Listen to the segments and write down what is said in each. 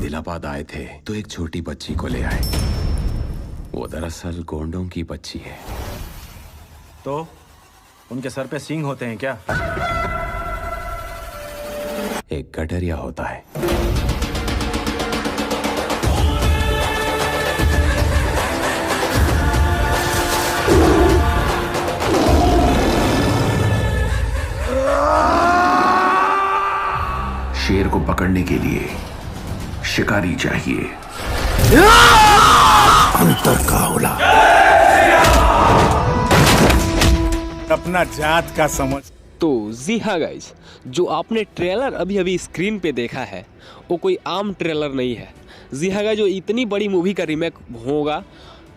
आदिलाबाद आए थे तो एक छोटी बच्ची को ले आए। वो दरअसल गोंडों की बच्ची है। तो उनके सर पे सींग होते हैं क्या? एक गडरिया होता है। शेर को पकड़ने के लिए शिकारी चाहिए। अंतर का होला। अपना जात का समझ। तो जी हाँ गाइज, जो आपने ट्रेलर अभी अभी स्क्रीन पे देखा है वो कोई आम ट्रेलर नहीं है। जी हाँ गाइज, जो इतनी बड़ी मूवी का रीमेक होगा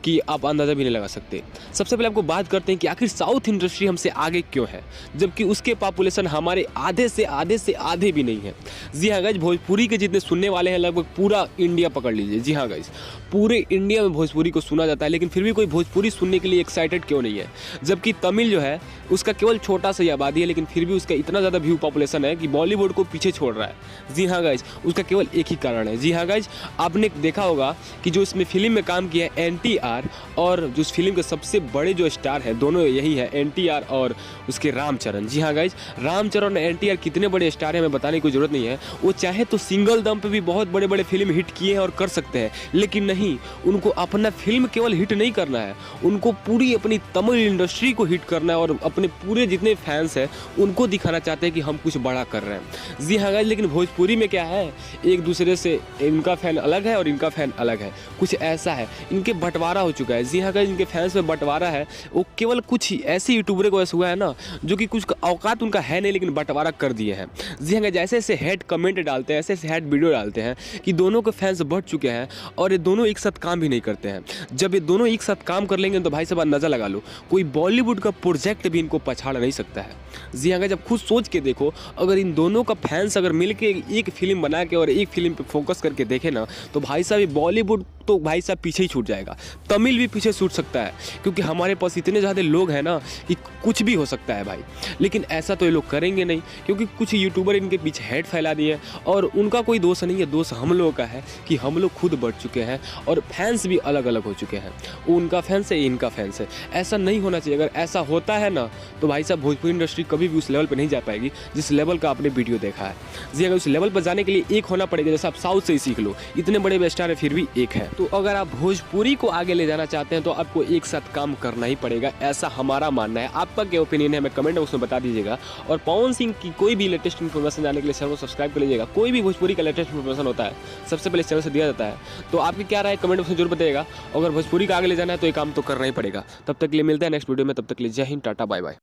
कि आप अंदाज़ा भी नहीं लगा सकते। सबसे पहले आपको बात करते हैं कि आखिर साउथ इंडस्ट्री हमसे आगे क्यों है, जबकि उसके पॉपुलेशन हमारे आधे से आधे भी नहीं है। जी हाँ गाइज, भोजपुरी के जितने सुनने वाले हैं लगभग पूरा इंडिया पकड़ लीजिए। जी हाँ गाइज, पूरे इंडिया में भोजपुरी को सुना जाता है, लेकिन फिर भी कोई भोजपुरी सुनने के लिए एक्साइटेड क्यों नहीं है? जबकि तमिल जो है उसका केवल छोटा सा आबादी है, लेकिन फिर भी उसका इतना ज़्यादा व्यू पॉपुलेशन है कि बॉलीवुड को पीछे छोड़ रहा है। जी हाँ गाइज, उसका केवल एक ही कारण है। जी हाँ गाइज, आपने देखा होगा कि जो इसमें फिल्म में काम किया है NTR, और जो इस फिल्म के सबसे बड़े जो स्टार हैं दोनों यही है, NTR और उसके रामचरण। जी हाँ गाइज, रामचरण और NTR कितने बड़े स्टार हैं हमें बताने की कोई जरूरत नहीं है। वो चाहे तो सिंगल दम पे भी बहुत बड़े बड़े फिल्म हिट किए हैं और कर सकते हैं, लेकिन नहीं, उनको अपना फिल्म केवल हिट नहीं करना है, उनको पूरी अपनी तमिल इंडस्ट्री को हिट करना है और अपने पूरे जितने फैंस हैं उनको दिखाना चाहते हैं कि हम कुछ बड़ा कर रहे हैं। जी हाँ गाइज, लेकिन भोजपुरी में क्या है, एक दूसरे से इनका फैन अलग है और इनका फैन अलग है। कुछ ऐसा है, इनके बंटवारा हो चुका है। जी हाँ गाइज, इनके फैंस में बंटवारा है। वो केवल कुछ ऐसे यूट्यूबर को ऐसा हुआ है ना, जो कि कुछ औकात उनका है नहीं, लेकिन बंटवारा कर दिए हैं। जी हाँ गाइज, ऐसे ऐसे हेड कमेंट डालते हैं, ऐसे ऐसे हेड वीडियो डालते हैं कि दोनों के फैंस बढ़ चुके हैं और ये दोनों एक साथ काम भी नहीं करते हैं। जब ये दोनों एक साथ काम कर लेंगे तो भाई साहब अंदाजा लगा लो, कोई बॉलीवुड का प्रोजेक्ट भी इनको पछाड़ नहीं सकता है। जी हाँ गाइज, जब खुद सोच के देखो, अगर इन दोनों का फैंस अगर मिलके एक फिल्म बना के और एक फिल्म पे फोकस करके देखे ना, तो भाई साहब बॉलीवुड तो भाई साहब पीछे ही छूट जाएगा, तमिल भी पीछे छूट सकता है, क्योंकि हमारे पास इतने ज़्यादा लोग हैं ना कि कुछ भी हो सकता है भाई। लेकिन ऐसा तो ये लोग करेंगे नहीं, क्योंकि कुछ यूट्यूबर इनके पीछे हेड फैला दिए और उनका कोई दोष नहीं है, दोष हम लोगों का है कि हम लोग खुद बढ़ चुके हैं और फैंस भी अलग अलग हो चुके हैं। उनका फैंस है, इनका फैंस है। ऐसा नहीं होना चाहिए। अगर ऐसा होता है ना तो भाई साहब भोजपुरी इंडस्ट्री कभी भी उस लेवल पर नहीं जा पाएगी जिस लेवल का आपने वीडियो देखा है। जी अगर उस लेवल पर जाने के लिए एक होना पड़ेगा, जैसे आप साउथ से ही सीख लो, इतने बड़े स्टार है फिर भी एक है। तो अगर आप भोजपुरी को आगे ले जाना चाहते हैं तो आपको एक साथ काम करना ही पड़ेगा, ऐसा हमारा मानना है। आपका क्या ओपिनियन है हमें कमेंट बॉक्स में बता दीजिएगा। और पवन सिंह की कोई भी लेटेस्ट इन्फॉर्मेशन जानने के लिए चैनल को सब्सक्राइब कर लीजिएगा। कोई भी भोजपुरी का लेटेस्ट इन्फॉर्मेशन होता है सबसे पहले चैनल से दिया जाता है। तो आपकी क्या राय है कमेंट बॉक्स में जरूर बताइएगा। अगर भोजपुरी का आगे ले जाना है तो ये काम तो करना ही पड़ेगा। तब तक के लिए मिलते हैं नेक्स्ट वीडियो में, तब तक के लिए जय हिंद, टाटा, बाय बाय।